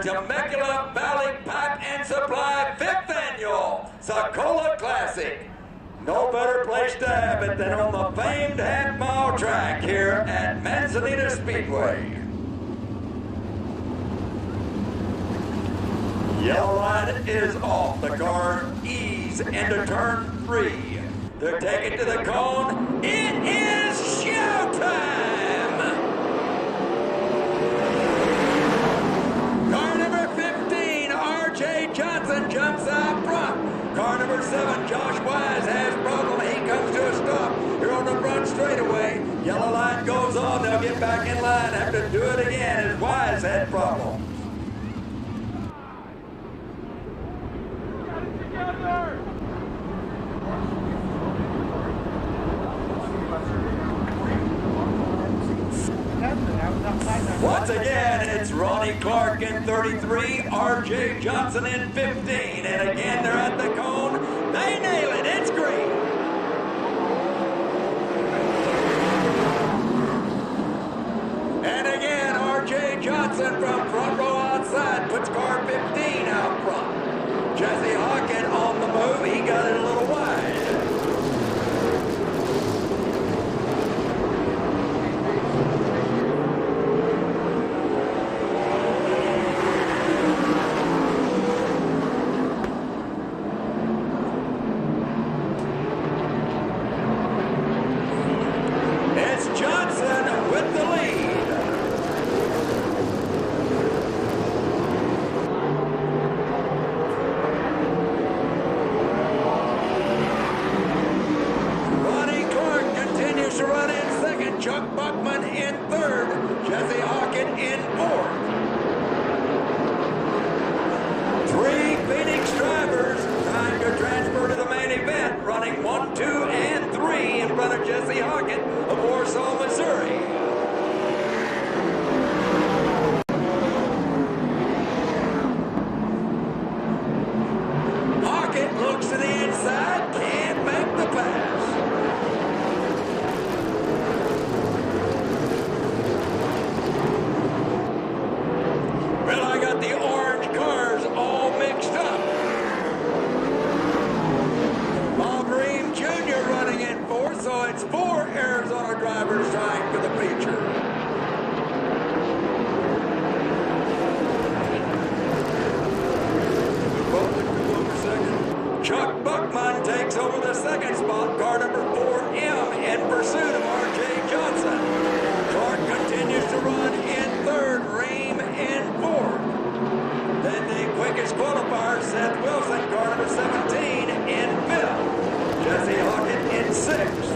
Temecula Valley Pipe and Supply 5th Annual Socola Classic. No better place to have it than on the famed half-mile track here at Manzanita Speedway. Yellow line is off. The car ease into turn 3. They're taking to the cone. It is showtime! Car number 15, R.J. Johnson jumps out front. Car number 7, Josh Wise has problem. He comes to a stop here on the front straightaway. Yellow line goes on. They'll get back in line. Have to do it again as Wise had problems. Once again, it's Ronnie Clark in 33, R.J. Johnson in 15. And again, they're at the cone. They nail it. It's green. And again, R.J. Johnson from front row outside puts car 15 out front. Jesse Hawkins on the move. He got it a little wide. Chuck Buckman in 3rd, Jesse Hawkins in 4th. 3 Phoenix drivers trying to transfer to the main event, running 1, 2, and 3 in front of Jesse Hawkins of Warsaw, Missouri. Hawkins looks to the inside, can't make the pass. The orange cars all mixed up. Bob Ream Jr. running in 4th, so it's 4 Arizona drivers trying for the feature. Chuck Buckman takes over the 2nd spot, car number 4M in pursuit of R.J. Johnson. Clark continues to run in 3rd, Ream in 4th. Then the quickest qualifier, Seth Wilson, car number 17, in 5th. Jesse Hawkins in 6th.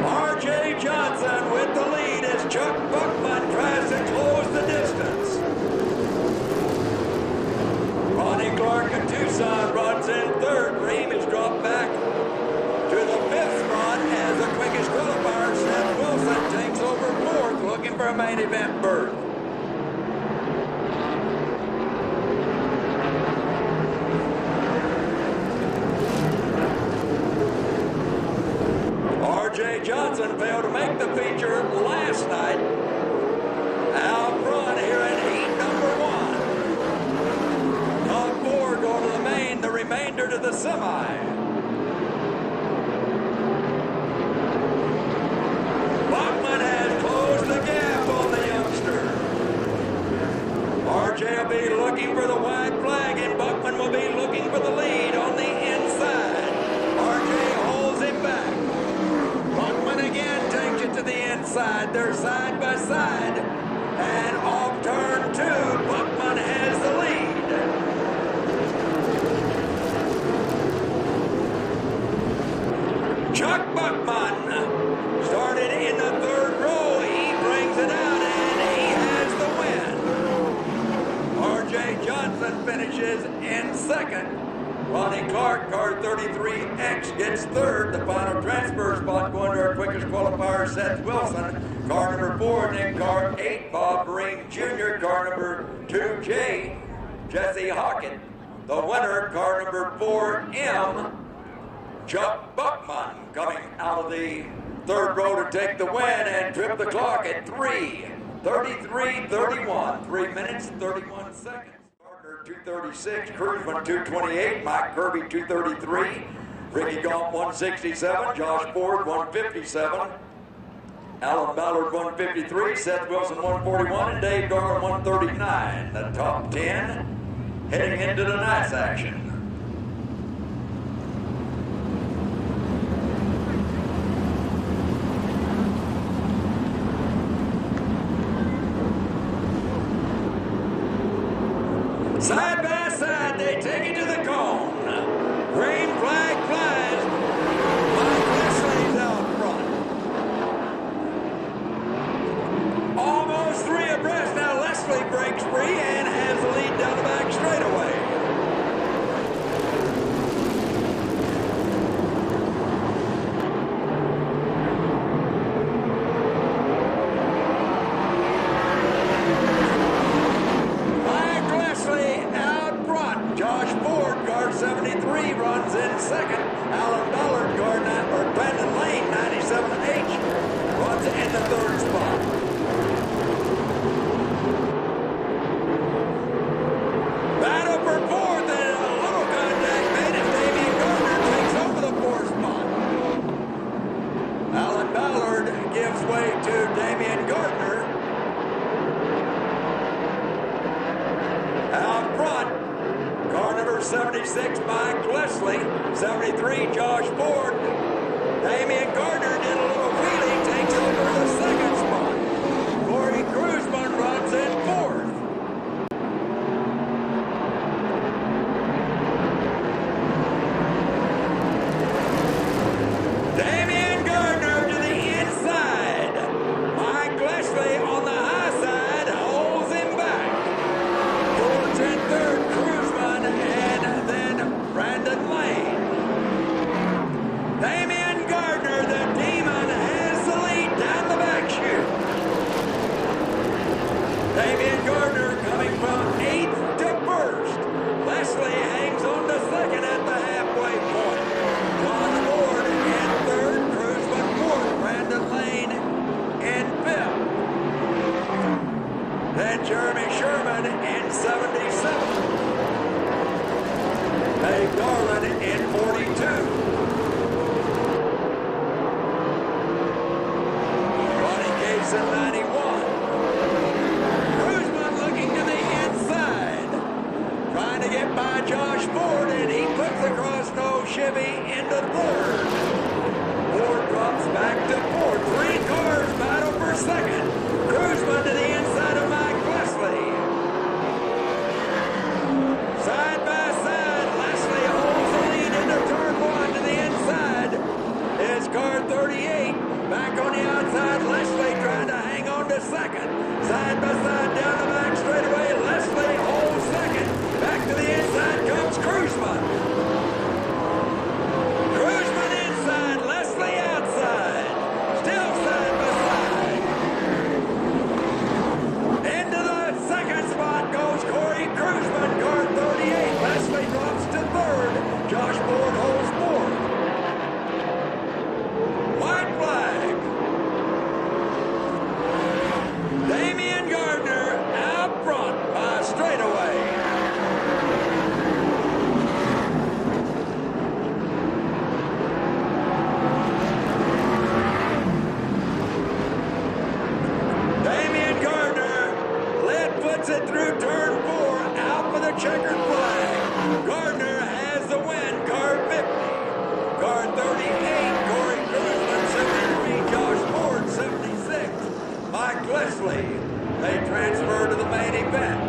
R.J. Johnson with the lead as Chuck Buckman tries to close the distance. Ronnie Clark of Tucson runs in 3rd. Ream is dropped back to the 5th spot as the quickest qualifier, Seth Wilson, takes over 4th, looking for a main event berth. R.J. Johnson failed to make the feature last night. Out front here in heat number 1. Top 4 go to the main, the remainder to the semi. Buckman has closed the gap on the youngster. RJ will be looking for the white flag, and Buckman will be looking for the lead on the inside. RJ holds him back. Buckman again takes it to the inside. They're side by side. And off turn 2, Buckman has the lead. Chuck Buckman started in the 3rd row. He brings it out and he has the win. R.J. Johnson finishes in 2nd. Ronnie Clark, car 33X, gets 3rd. The final transfer spot going to our quickest disqualifier Seth Wilson. Car number 4, and then car 8, Bob Ring Jr. Car number 2J, Jesse Hawkins. The winner, car number 4M, Chuck Buckman, coming out of the third row to take the win and trip the clock at 3:33:31. 3 minutes, 31 seconds. Gardner 236, Cruzman 228, Mike Kirby 233, Ricky Gaunt 167, Josh Ford 157, Alan Ballard 153, Seth Wilson 141, and Dave Darwin 139. The top 10 heading into tonight's action. Side by side, they take it to the cone. Green flag flies. Mike Leslie's out front. Almost 3 abreast. Now Leslie breaks free and has the lead down the back straightaway. Josh Ford, guard 73, runs in second. Alan Ballard, guard Brandon Lane, 97H, runs in the third spot. Battle for fourth, and a little contact made as Damian Gardner takes over the fourth spot. Alan Ballard gives way to Damian Gardner. Out front, car number 76, Mike Leslie. 73, Josh Ford. Damian Gardner did a little wheelie, takes over the second spot. Corey Cruzman runs in fourth. Damian Gardner to the inside. Mike Leslie on the high side holds him back. Ford's in third, Cruzman, and then Brandon Lane. Damian Gardner, the Demon, has the lead down the back chute. Damian Gardner coming from 8th to 1st. Leslie hangs on to second at the halfway point. John Ford in third, Cruzman fourth, Brandon Lane in 5th. Then Jeremy Sherman in 77. Dave Darlin in 42. Ronnie Case in 91. Cruzman looking to the inside. Trying to get by Josh Ford, and he puts the cross-nose Chevy into third. Ford drops back to fourth. 3 cars battle for second. Cruzman to the inside of Mike Leslie. Side by side, Leslie holds the lead into turn 1 to the inside. Is car 38. Back on the outside, Leslie trying to hang on to second. Side by side down the back straightaway, Leslie holds second. Back to the inside comes Cruzman. Cruzman inside, Leslie outside. Still side by side. Into the second spot goes Corey Cruzman, car 38. Leslie drops to third. Josh Ford holds fourth. White flag. Damian Gardner out front by straightaway. Damian Gardner puts it through turn 4, out for the checkered flag. Gardner has the win, car 50. Car 38, Corey Cruzman, 73, Josh Ford, 76. Mike Leslie, they transfer to the main event.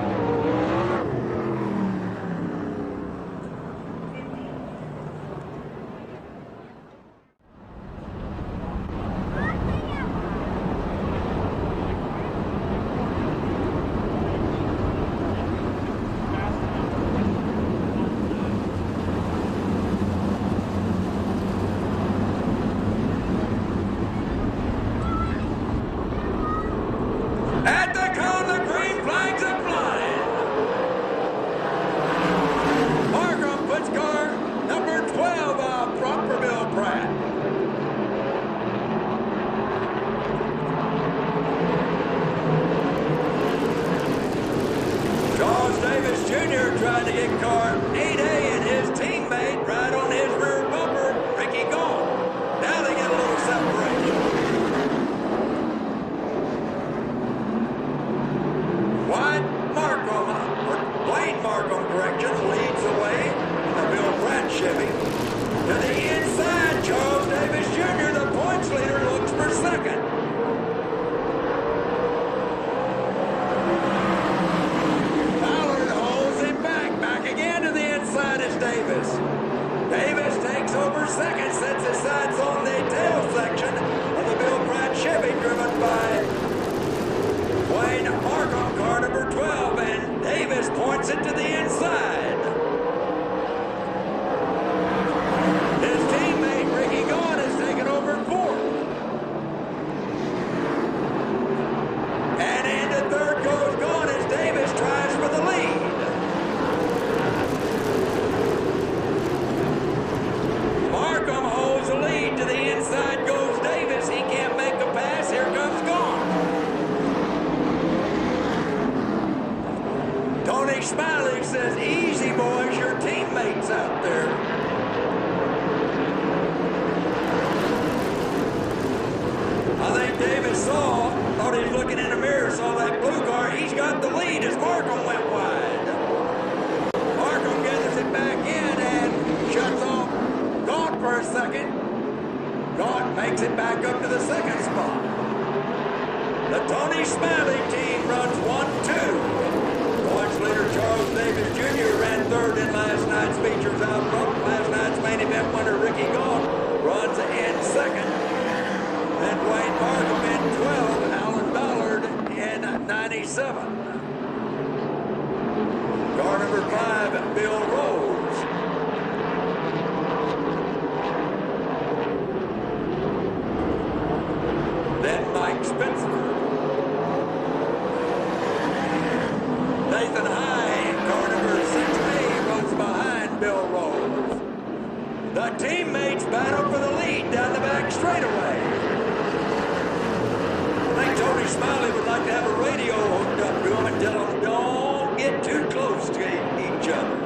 second sets his sights on the tail section of the Bill Pratt Chevy driven by Wayne Markham, car number 12, and Davis points it to the inside. His teammate Ricky Gaughan has taken over fourth. And into third goes Gaughan as Davis tries for the lead. Markham holds the lead. To the inside goes Davis. He can't make the pass. Here comes Gaughan. Tony Smiley says, "Easy, boys, your teammates out there." I think Davis thought he was looking in the mirror, saw that blue car. He's got the lead as Markham went wide. Markham gathers it back in and shuts off Gaughan for a second. Gaughan makes it back up to the second spot. The Tony Smiley team runs 1-2. Points leader Charles Davis Jr. ran third in last night's features out front. Last night's main event winner Ricky Gaughan runs in second. Then Wayne Markham in 12, Alan Ballard in 97. Car number 5, Bill Rose. Then Mike Spencer. Nathan High, car number 6A, runs behind Bill Rose. The teammates battle for the lead down the back straightaway. I think Tony Smiley would like to have a radio hooked up to him and tell him don't get too close to each other.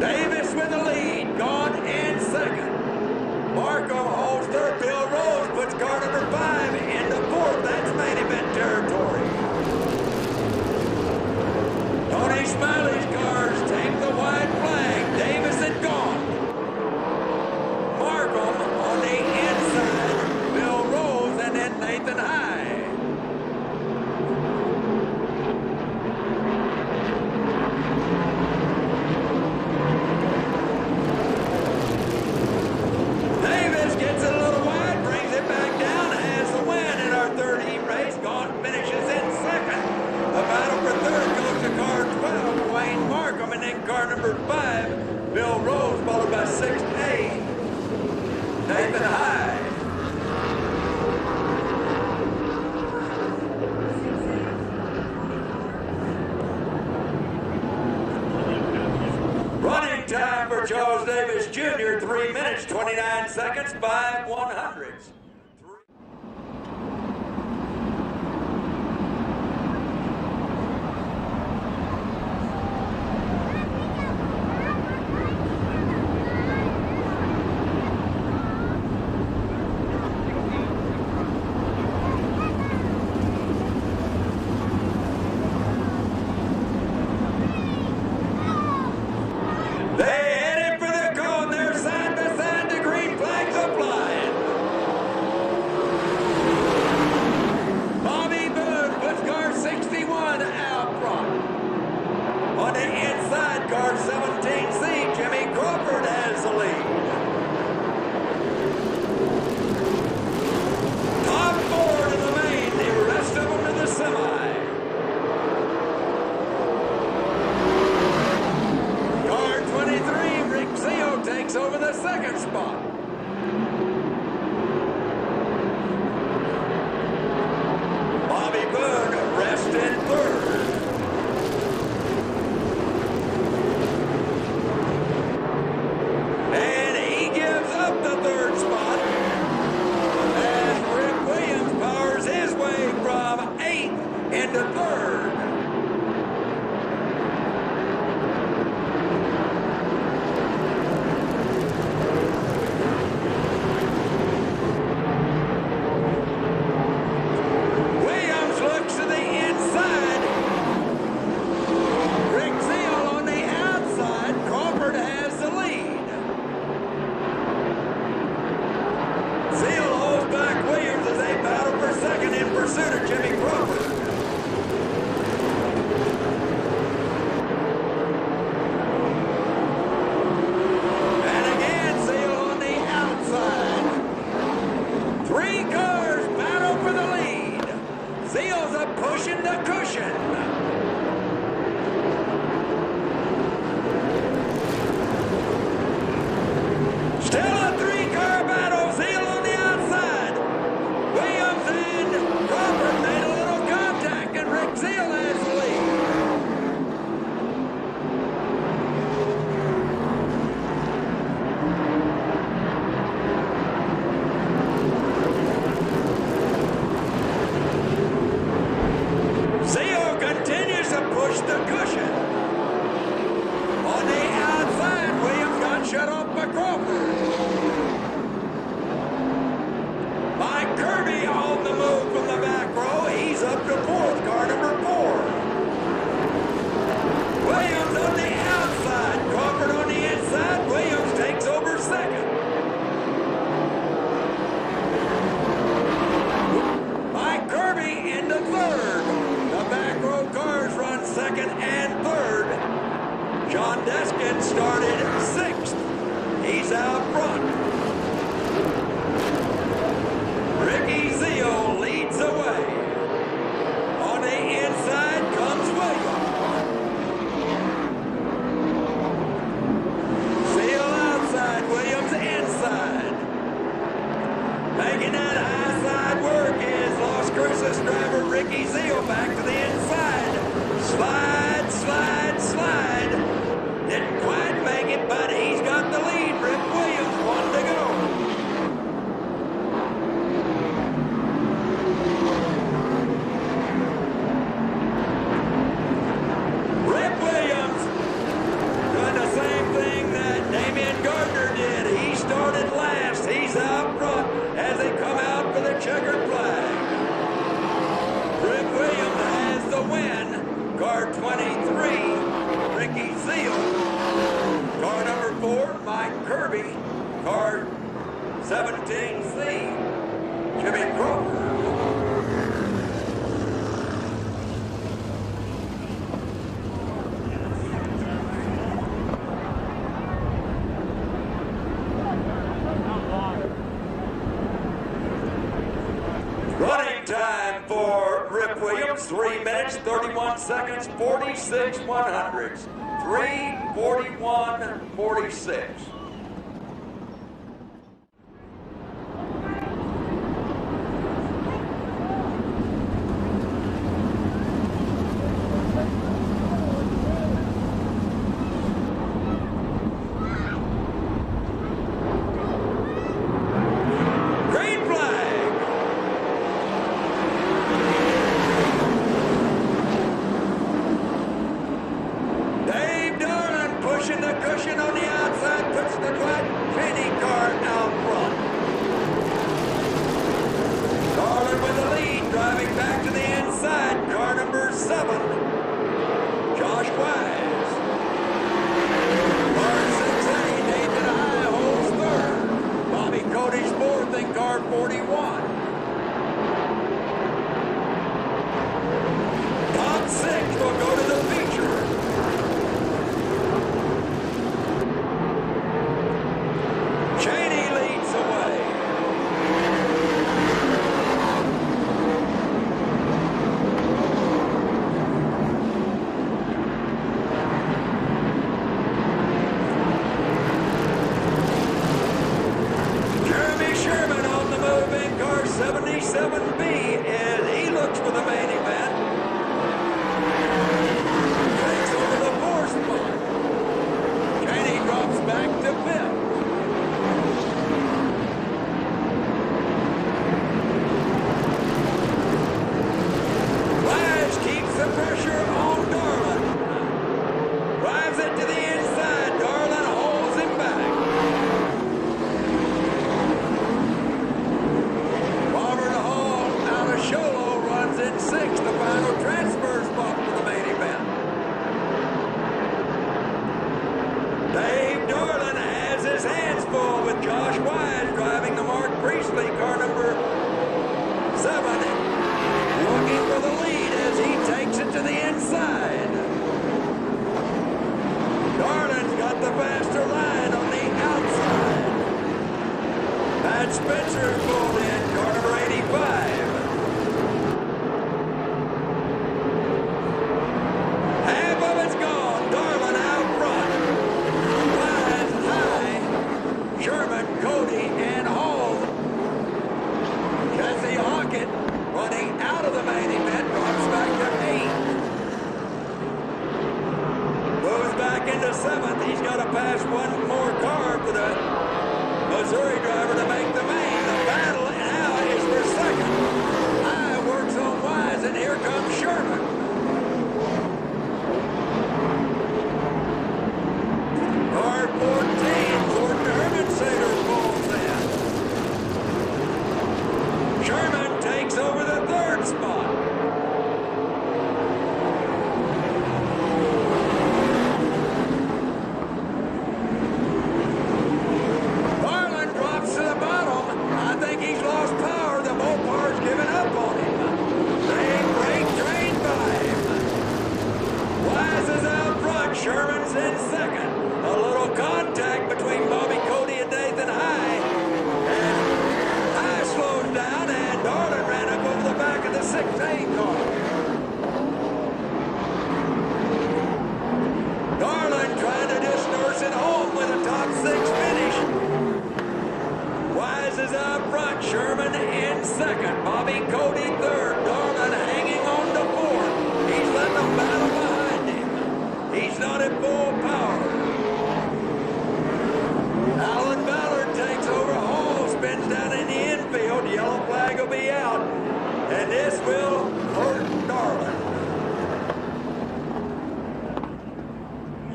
Davis with the lead, Gaughan in second. Markham holds third. Bill Rose puts car number 5 into fourth. That's main event territory. Tony Smiley's cars take the white flag. Davis and Gaughan. Markham on the inside. Bill Rose and then Nathan High. Davis gets it a little wide, brings it back down, has the win in our third heat race. Gaughan finishes in second. The battle for third goes to car 12, Wayne Markham, and then car number 5, Bill Rose, followed by 6A, Nathan High. Running time for Charles Davis Jr., 3 minutes, 29 seconds, 5 100ths. They headed for the cone. They're side by side. The green flags are flying. Bobby Boone puts car 61 out front. On the inside, car 17C, Jimmy Crawford has the lead. Top 4 to the main. The rest of them to the semi. Takes over the second spot. Bobby Boone rests in third. And he gives up the third spot as Rick Williams powers his way from 8th into third. 4, Mike Kirby. Car 17C, Jimmy Crawford. Running time for Rip Williams, 3 minutes, 31 seconds, 46 100ths. 3:41.46.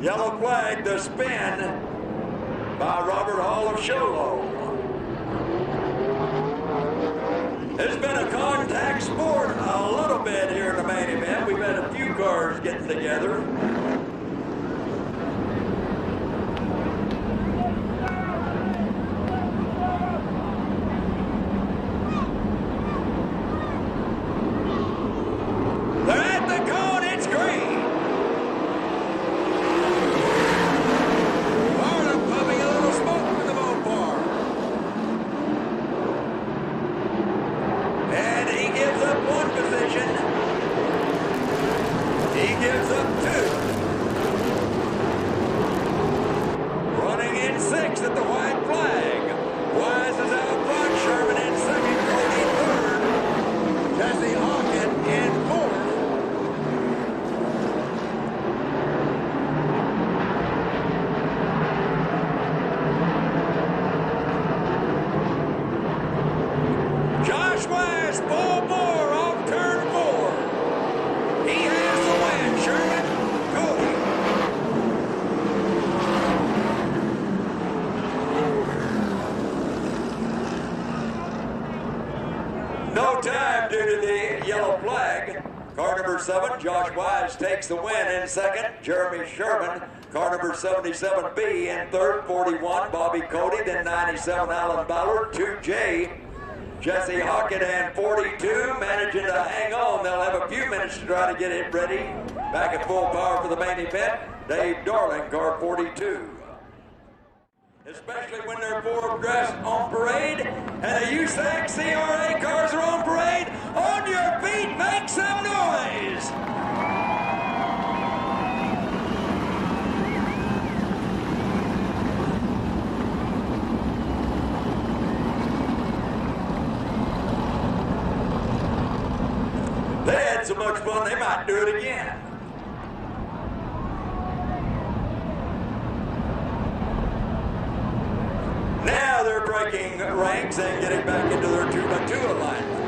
Yellow flag, the spin by Robert Hall of Sholo. It's been a contact sport a little bit here in the main event. We've had a few cars getting together. time due to the yellow flag. Car number 7, Josh Wise takes the win in second. Jeremy Sherman, car number 77B in third. 41, Bobby Cody. Then 97, Alan Ballard. 2J, Jesse Hockett, and 42 managing to hang on. They'll have a few minutes to try to get it ready. Back at full power for the main event, Dave Darling, car 42. Especially when they're four dressed on parade and the USAC CRA cars are on parade. On your feet, make some noise! They had so much fun, they might do it again. Now they're breaking ranks and getting back into their 2x2 alignment.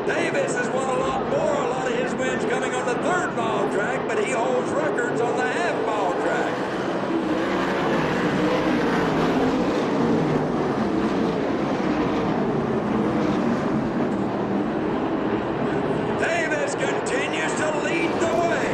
Davis has won a lot more, a lot of his wins coming on the third mile track, but he holds records on the half mile track. Davis continues to lead the way.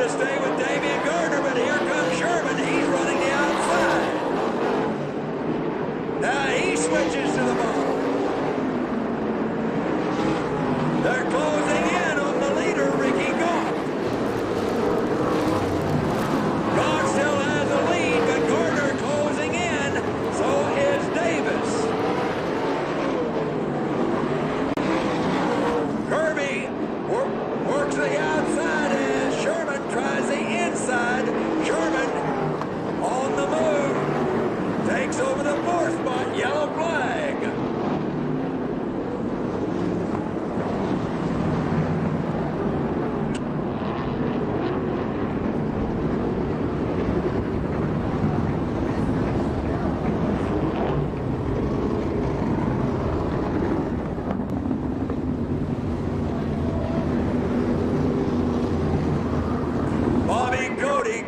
to stay with Damian Gardner, but here comes Sherman. He's running the outside. Now he switches to the bottom. They're closing in on the leader, Ricky Gaunt. Gaunt still has the lead, but Gardner closing in. So is Davis. Kirby works the outside as Sherman tries the inside. Sherman on the move. Takes over the 4th spot. Yellow flag.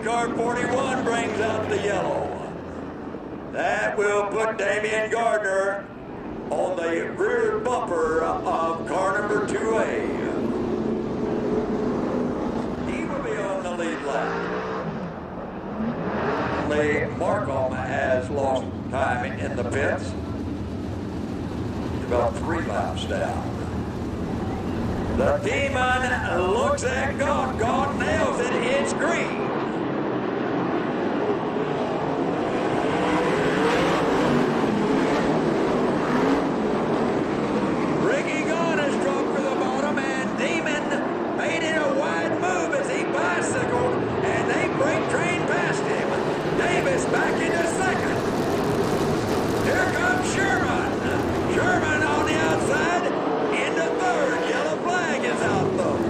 Car 41 brings out the yellow. That will put Damian Gardner on the rear bumper of car number 2A. He will be on the lead lap. Only Markham has lost time in the pits. About 3 laps down. The Demon looks at Gaunt. Gaunt nails it. It's green. Back into 2nd. Here comes Sherman. Sherman on the outside into 3rd. Yellow flag is out though,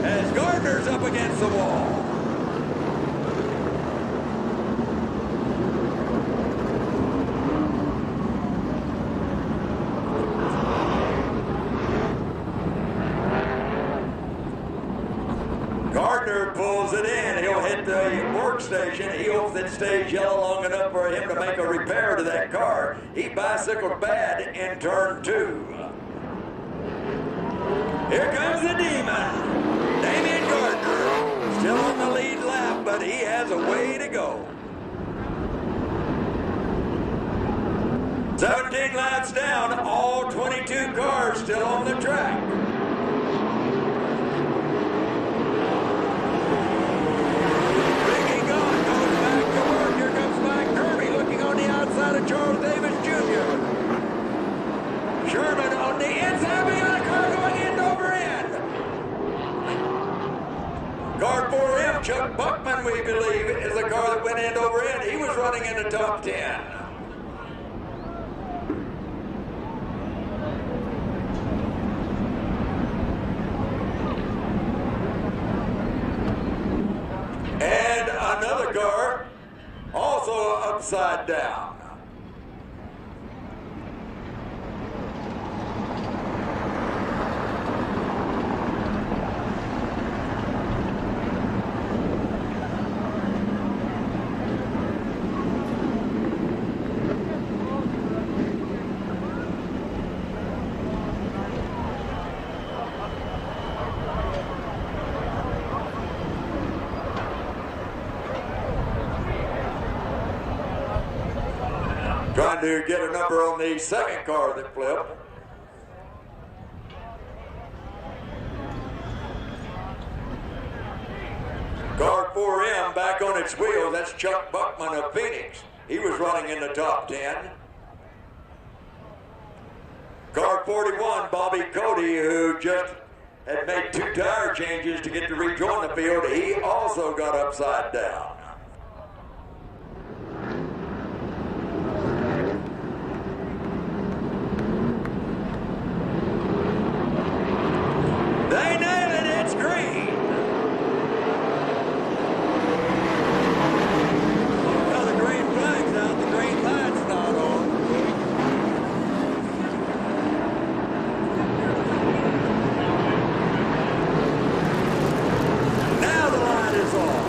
as Gardner's up against the wall. Gardner pulls it in. He'll hit the workstation. He hopes it stays yellow long enough for him to make a repair to that car. He bicycled bad in turn 2. Here comes the Demon. Damian Gardner still on the lead lap, but he has a way to go. 17 laps down, all 22 cars still on the track. Charles Davis Jr. Sherman on the inside. We got a car going end over end. Car 4M, Chuck Buckman, we believe, is the car that went end over end. He was running in the top 10. And another car also upside down. Trying to get a number on the 2nd car that flipped. Car 4M back on its wheels. That's Chuck Buckman of Phoenix. He was running in the top 10. Car 41, Bobby Cody, who just had made 2 tire changes to get to rejoin the field. He also got upside down. They nailed it, it's green. Now the green flag's out, the green light's not on. Now the light is on.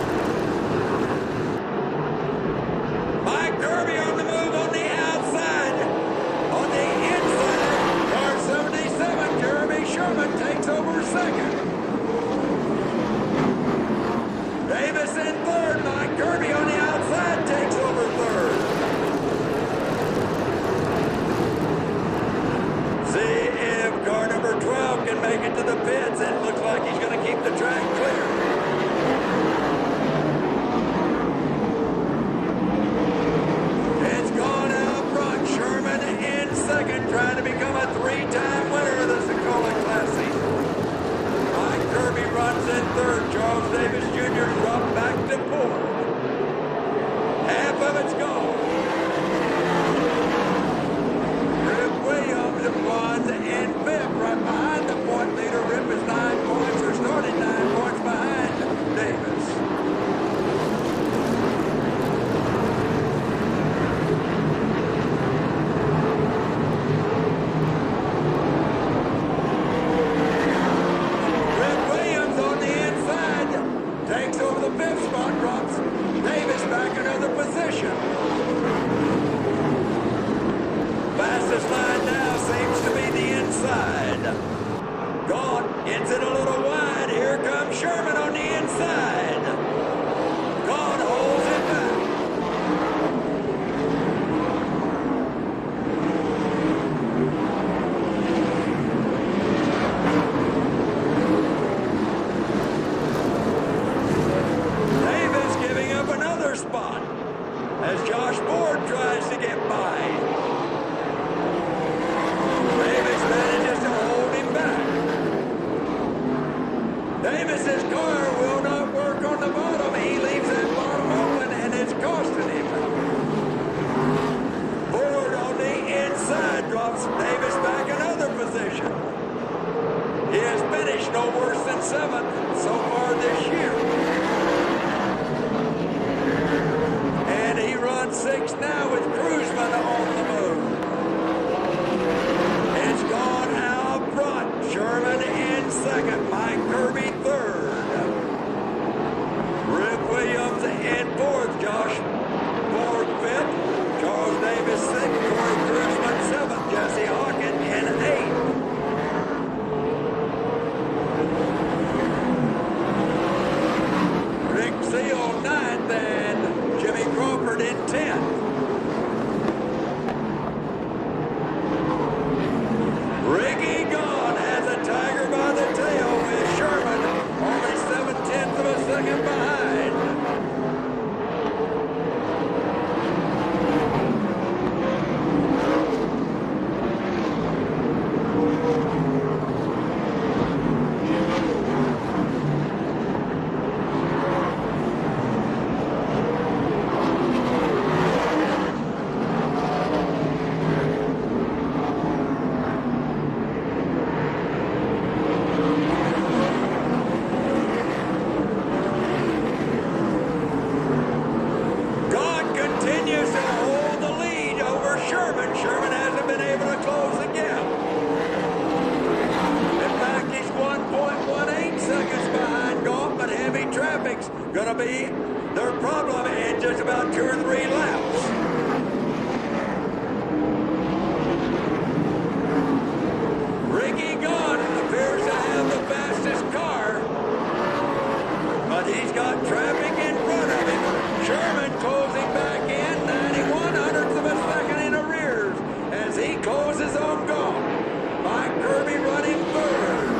third. Charles Davis Jr. dropped back to fourth. Half of it's gone. Rip Williams runs in fifth, right behind the point leader. Rip is 9 points, or started 9 points behind Davis. Rip Williams on the inside takes over the fifth spot, drops Davis back another position. Fastest line now seems to be the inside. Gaunt gets it a little wide. Here comes Sherman on the inside. Gaunt holds it back. Davis giving up another spot as Josh Ford tries to get by. Davis manages to hold him back. Davis's car will not work on the bottom. He leaves that bottom open, and it's costing him. Ford on the inside drops Davis back another position. He has finished no worse than 7th so far this year. And he runs 6th now with Cruzman on the move. It's gone out front. Sherman in 2nd. Mike Kirby 3rd. Rip Williams in 4th. Josh Ford 5th. Charles Davis 6th. Corey Cruzman 7th. Jesse Hawkins in 8th. Rick Seal 9th and Jimmy Crawford in 10th. Ricky Gaunt has a tiger by the tail with Sherman only 7/10 of a second behind. Gaunt continues to hold the lead over Sherman. Sherman hasn't been able to close the gap. In fact, he's 1.18 seconds behind Gaunt, but heavy traffic's going to be their problem in just about 2 or 3 laps. Ricky Gaunt appears to have the fastest car, but he's got traffic in front of him. Sherman closing back in, 91 hundredths of a second in arrears as he closes on Gaunt. Mike Kirby running 3rd.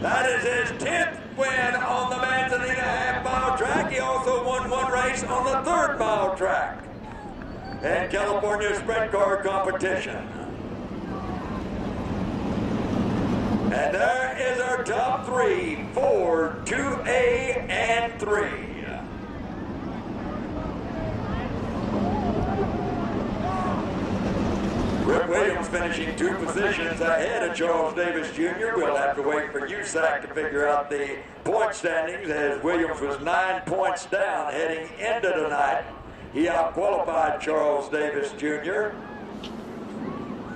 That is his 10th win on the Manzanita half-mile track. He also won one race on the 3rd mile track in California sprint car competition. And there is our top 3 for 2A and 3. Rip Williams finishing 2 positions ahead of Charles Davis Jr. We'll have to wait for USAC to figure out the point standings, as Williams was 9 points down heading into tonight. He out-qualified Charles Davis Jr.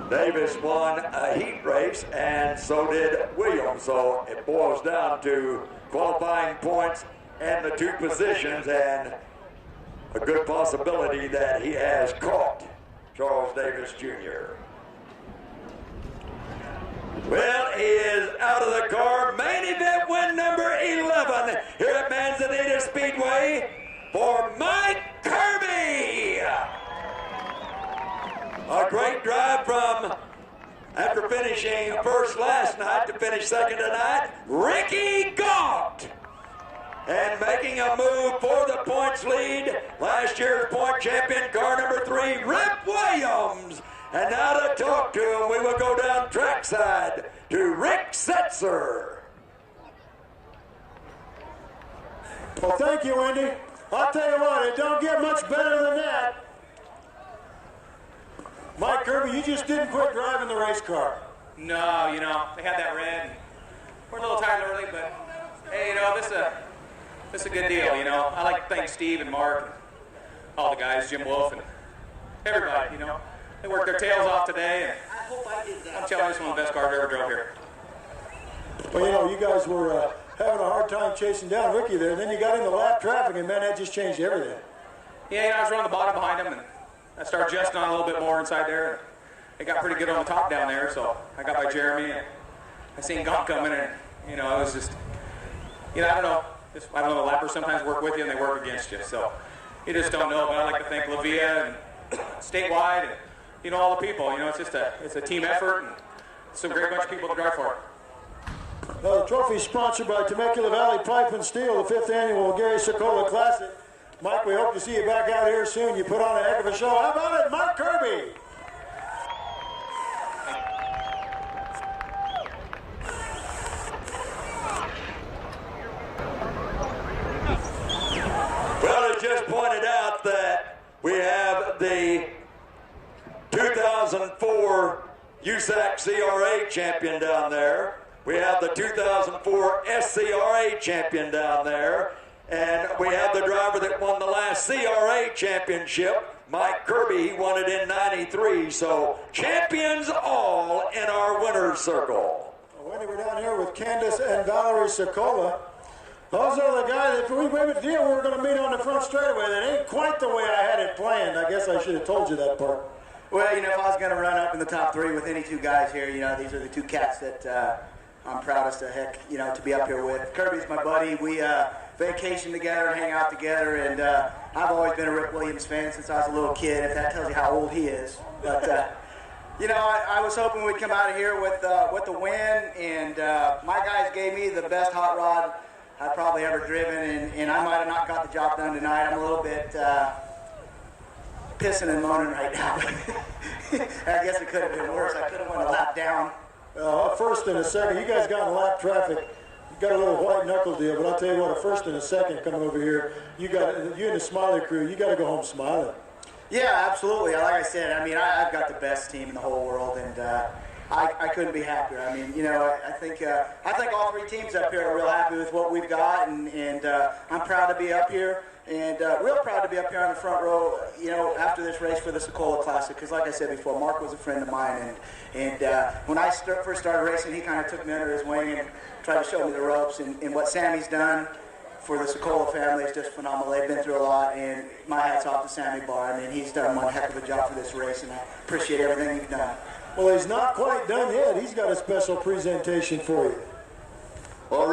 Davis won a heat race, and so did Williams. So it boils down to qualifying points and the 2 positions, and a good possibility that he has caught Charles Davis Jr. Well, he is out of the car. Main event win number 11 here at Manzanita Speedway for Mike Kirby. A great drive from, after finishing first last night, to finish second tonight, Ricky Gaunt. And making a move for the points lead, last year's point champion, car number 3, Rip Williams. And now to talk to him, we will go down trackside to Rick Setzer. Well, thank you, Wendy. I'll tell you what, it don't get much better than that. Mike Kirby, you just didn't quit driving the race car. No, they had that red. We're a little tired early, but hey, this is a good deal, I like to thank Steve and Mark and all the guys, Jim Wolf and everybody, They worked their tails off today, and I'm telling you, it's one of the best cars I ever drove here. Well, you guys were having a hard time chasing down Ricky there, and then you got into lap traffic, and man, that just changed everything. Yeah, I was running the bottom behind him, and I started adjusting on a little bit more inside there, and it got pretty good on the top down there, so I got by Jeremy, and I seen Gaunt coming, and, it was just, I don't know. I don't know, the lappers sometimes work with you and they work against you, so you just don't know. But I'd like to thank Lavia and statewide and, all the people. It's a team effort and some great bunch of people to drive for. The trophy is sponsored by Temecula Valley Pipe and Steel, the 5th annual Gary Sokola Classic. Mike, we hope to see you back out here soon. You put on a heck of a show. How about it, Mike Kirby? Well, it just pointed out that we have the 2004 USAC CRA champion down there. We have the 2004 SCRA champion down there. And we have the driver that won the last CRA championship, Mike Kirby. He won it in '93. So champions all in our winner's circle. Well, Wendy, we're down here with Candace and Valerie Sokola. Those are the guys that we made a deal we were going to meet on the front straightaway. That ain't quite the way I had it planned. I guess I should have told you that part. Well, if I was going to run up in the top 3 with any 2 guys here, these are the 2 cats that I'm proudest to heck, to be up here with. Kirby's my buddy. We vacation together and hang out together, and I've always been a Rick Williams fan since I was a little kid, if that tells you how old he is. But, I was hoping we'd come out of here with the win, and my guys gave me the best hot rod I've probably ever driven, and I might have not got the job done tonight. I'm a little bit pissing and moaning right now. I guess it could have been worse. I could have went a lap down. A first and a second. You guys got in lap traffic. You got a little white knuckle deal, but I'll tell you what, a first and a second coming over here. You and the Smiley crew, you got to go home smiling. Yeah, absolutely. Like I said, I've got the best team in the whole world, and I couldn't be happier. I think all 3 teams up here are real happy with what we've got, and I'm proud to be up here. And real proud to be up here on the front row, after this race for the Sokola Classic. Because like I said before, Mark was a friend of mine. And when I first started racing, he kind of took me under his wing and tried to show me the ropes. And what Sammy's done for the Sokola family is just phenomenal. They've been through a lot. And my hat's off to Sammy Barr. He's done one heck of a job for this race. And I appreciate everything he's done. Well, he's not quite done yet. He's got a special presentation for you. Well, Rick,